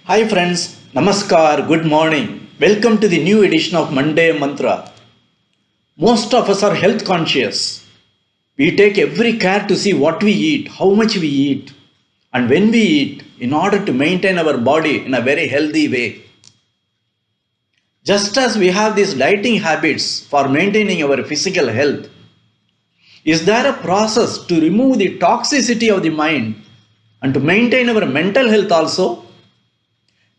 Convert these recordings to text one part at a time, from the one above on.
Hi friends, Namaskar, good morning. Welcome to the new edition of Monday Mantra. Most of us are health conscious. We take every care to see what we eat, how much we eat, and when we eat in order to maintain our body in a very healthy way. Just as we have these dieting habits for maintaining our physical health, is there a process to remove the toxicity of the mind and to maintain our mental health also?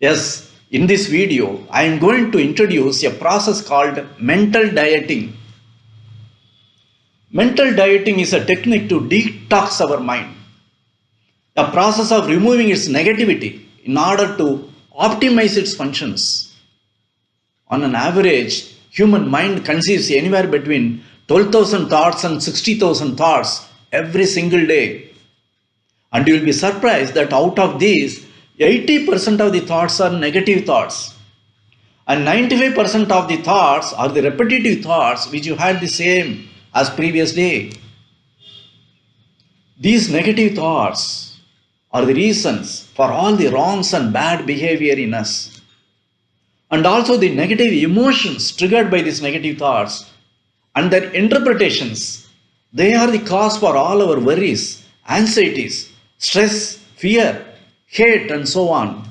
Yes, in this video, I am going to introduce a process called mental dieting. Mental dieting is a technique to detox our mind, a process of removing its negativity in order to optimize its functions. On an average, human mind conceives anywhere between 12,000 thoughts and 60,000 thoughts every single day. And you will be surprised that out of these, 80% of the thoughts are negative thoughts. And 95% of the thoughts are the repetitive thoughts which you had the same as previous day. These negative thoughts are the reasons for all the wrongs and bad behavior in us. And also the negative emotions triggered by these negative thoughts and their interpretations. They are the cause for all our worries, anxieties, stress, fear, hate, and so on,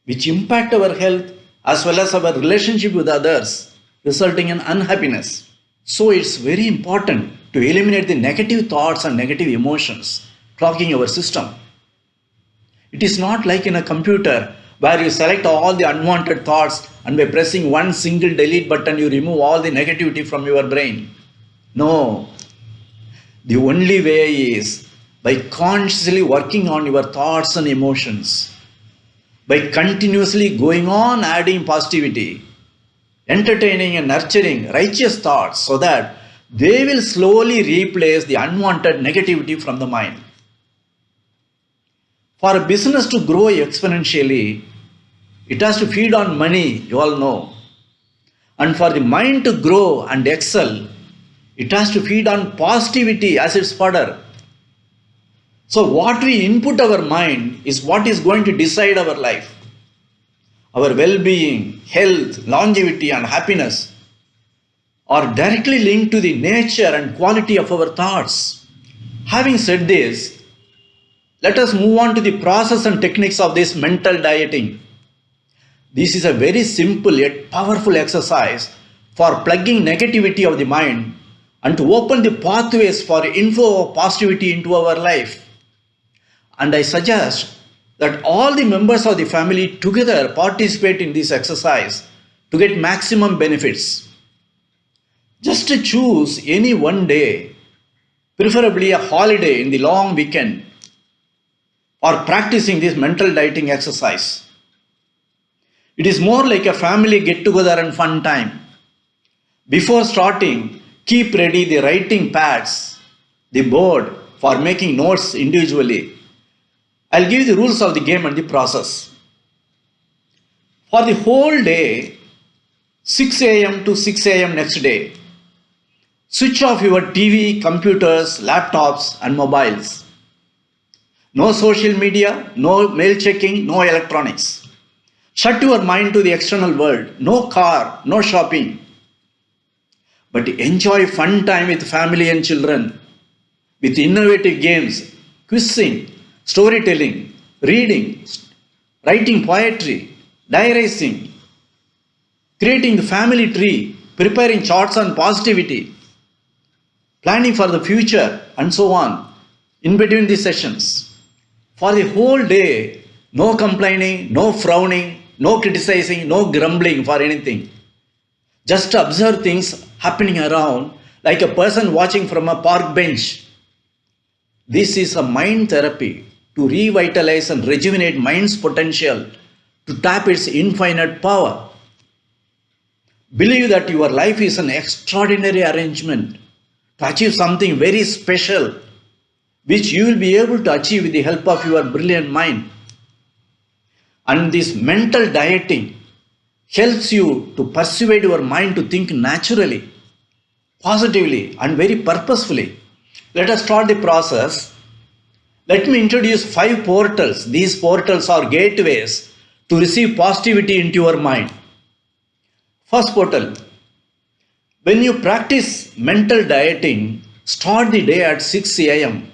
which impact our health as well as our relationship with others, resulting in unhappiness. So it's very important to eliminate the negative thoughts and negative emotions clogging our system. It is not like in a computer where you select all the unwanted thoughts and by pressing one single delete button you remove all the negativity from your brain. No, the only way is by consciously working on your thoughts and emotions, by continuously going on adding positivity, entertaining and nurturing righteous thoughts so that they will slowly replace the unwanted negativity from the mind. For a business to grow exponentially, it has to feed on money, you all know. And for the mind to grow and excel, it has to feed on positivity as its fodder. So what we input our mind is what is going to decide our life. Our well-being, health, longevity and happiness are directly linked to the nature and quality of our thoughts. Having said this, let us move on to the process and techniques of this mental dieting. This is a very simple yet powerful exercise for plugging negativity of the mind and to open the pathways for inflow of positivity into our life. And I suggest that all the members of the family together participate in this exercise to get maximum benefits. Just to choose any one day, preferably a holiday in the long weekend, for practicing this mental dieting exercise. It is more like a family get together and fun time. Before starting, keep ready the writing pads, the board for making notes individually. I'll give you the rules of the game and the process. For the whole day, 6 a.m. to 6 a.m. next day, switch off your TV, computers, laptops and mobiles. No social media, no mail checking, no electronics. Shut your mind to the external world. No car, no shopping. But enjoy fun time with family and children, with innovative games, quizzing, storytelling, reading, writing poetry, diarizing, creating the family tree, preparing charts on positivity, planning for the future, and so on, in between these sessions. For the whole day, no complaining, no frowning, no criticizing, no grumbling for anything. Just observe things happening around like a person watching from a park bench. This is a mind therapy to revitalize and rejuvenate mind's potential to tap its infinite power. Believe that your life is an extraordinary arrangement to achieve something very special, which you will be able to achieve with the help of your brilliant mind. And this mental dieting helps you to persuade your mind to think naturally, positively, and very purposefully. Let us start the process. Let me introduce 5 portals. These portals are gateways to receive positivity into your mind. First portal. When you practice mental dieting, start the day at 6 a.m.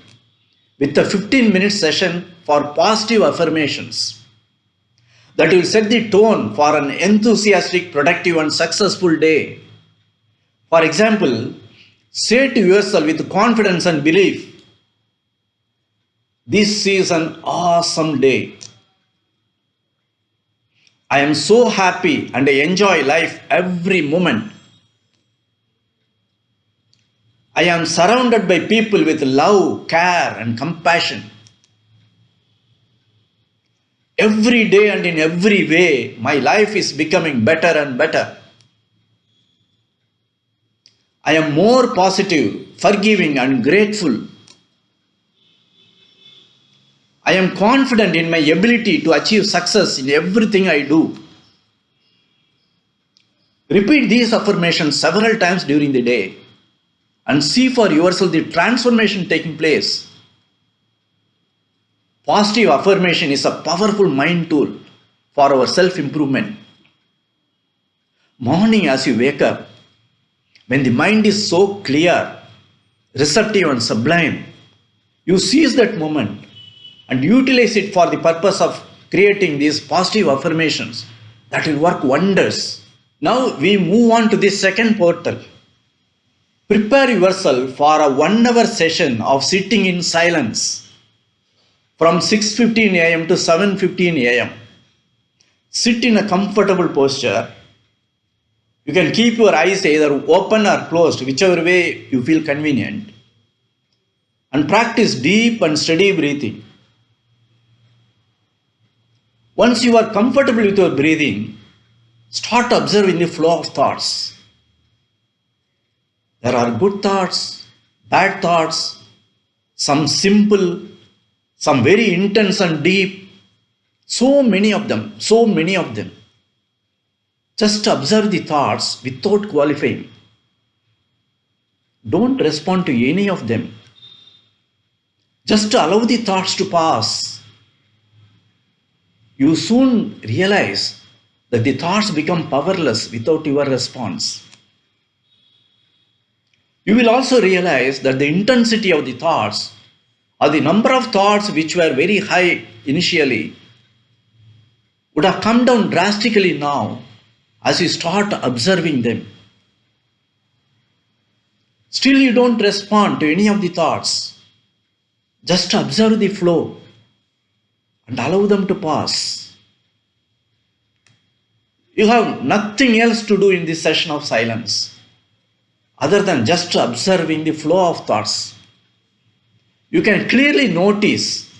with a 15-minute session for positive affirmations that will set the tone for an enthusiastic, productive, and successful day. For example, say to yourself with confidence and belief, "This is an awesome day. I am so happy and I enjoy life every moment. I am surrounded by people with love, care, and compassion. Every day and in every way, my life is becoming better and better. I am more positive, forgiving, and grateful. I am confident in my ability to achieve success in everything I do." Repeat these affirmations several times during the day and see for yourself the transformation taking place. Positive affirmation is a powerful mind tool for our self-improvement. Morning as you wake up, when the mind is so clear, receptive and sublime, you seize that moment and utilize it for the purpose of creating these positive affirmations that will work wonders. Now we move on to the second portal. Prepare yourself for a 1 hour session of sitting in silence from 6:15 a.m. to 7:15 a.m. Sit in a comfortable posture. You can keep your eyes either open or closed, whichever way you feel convenient, and practice deep and steady breathing. Once you are comfortable with your breathing, start observing the flow of thoughts. There are good thoughts, bad thoughts, some simple, some very intense and deep. So many of them. Just observe the thoughts without qualifying. Don't respond to any of them. Just allow the thoughts to pass. You soon realize that the thoughts become powerless without your response. You will also realize that the intensity of the thoughts or the number of thoughts which were very high initially would have come down drastically now as you start observing them. Still you don't respond to any of the thoughts. Just observe the flow and allow them to pass. You have nothing else to do in this session of silence other than just observing the flow of thoughts. You can clearly notice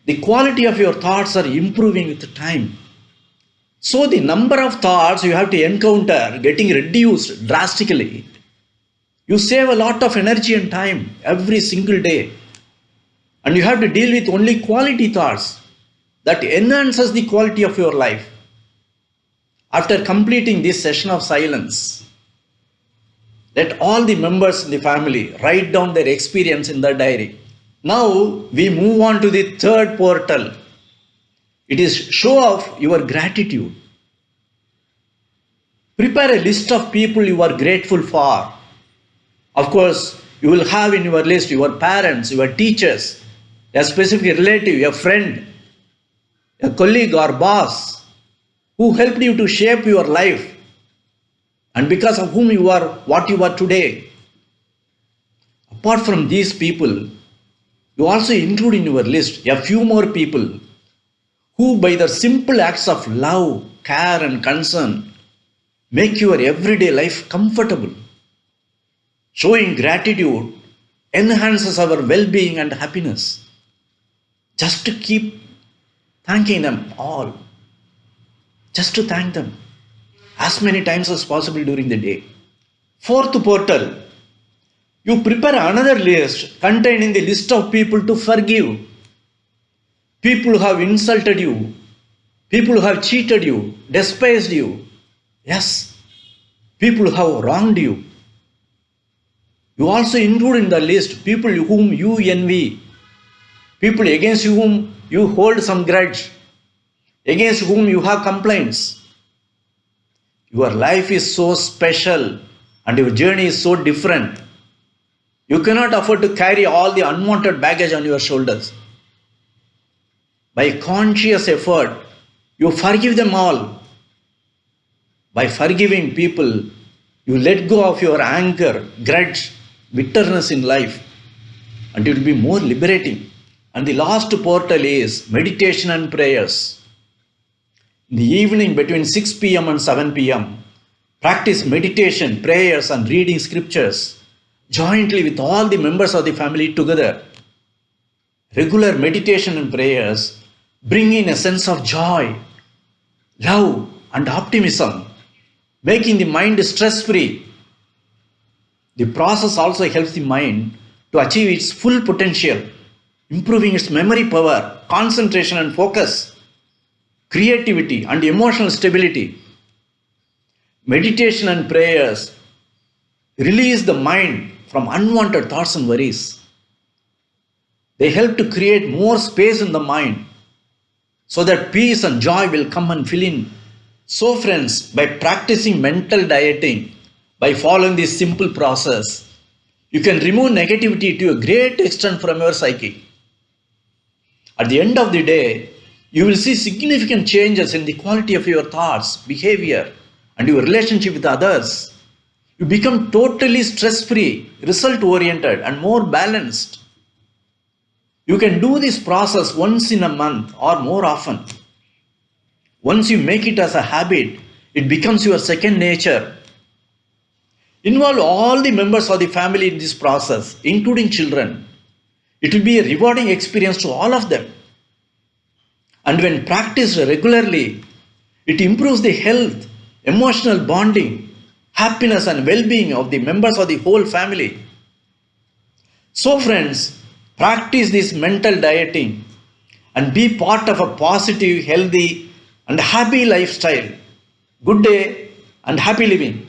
the quality of your thoughts are improving with time. So the number of thoughts you have to encounter getting reduced drastically. You save a lot of energy and time every single day. And you have to deal with only quality thoughts that enhances the quality of your life. After completing this session of silence, let all the members in the family write down their experience in their diary. Now we move on to the third portal. It is show of your gratitude. Prepare a list of people you are grateful for. Of course, you will have in your list your parents, your teachers, a specific relative, a friend, a colleague or boss who helped you to shape your life and because of whom you are what you are today. Apart from these people, you also include in your list a few more people who by their simple acts of love, care and concern make your everyday life comfortable. Showing gratitude enhances our well-being and happiness. Just to keep thanking them all. Just to thank them as many times as possible during the day. Fourth portal. You prepare another list containing the list of people to forgive. People who have insulted you. People who have cheated you, despised you. Yes, people who have wronged you. You also include in the list people whom you envy, people against whom you hold some grudge, against whom you have complaints. Your life is so special and your journey is so different. You cannot afford to carry all the unwanted baggage on your shoulders. By conscious effort, you forgive them all. By forgiving people, you let go of your anger, grudge, bitterness in life, and it will be more liberating. And the last portal is meditation and prayers. In the evening between 6 p.m. and 7 p.m., practice meditation, prayers, and reading scriptures jointly with all the members of the family together. Regular meditation and prayers bring in a sense of joy, love, and optimism, making the mind stress-free. The process also helps the mind to achieve its full potential, improving its memory power, concentration and focus, creativity and emotional stability. Meditation and prayers release the mind from unwanted thoughts and worries. They help to create more space in the mind so that peace and joy will come and fill in. So friends, by practicing mental dieting, by following this simple process, you can remove negativity to a great extent from your psyche. At the end of the day, you will see significant changes in the quality of your thoughts, behavior, and your relationship with others. You become totally stress-free, result-oriented, and more balanced. You can do this process once in a month or more often. Once you make it as a habit, it becomes your second nature. Involve all the members of the family in this process, including children. It will be a rewarding experience to all of them. And when practiced regularly, it improves the health, emotional bonding, happiness and well-being of the members of the whole family. So friends, practice this mental dieting and be part of a positive, healthy and happy lifestyle. Good day and happy living.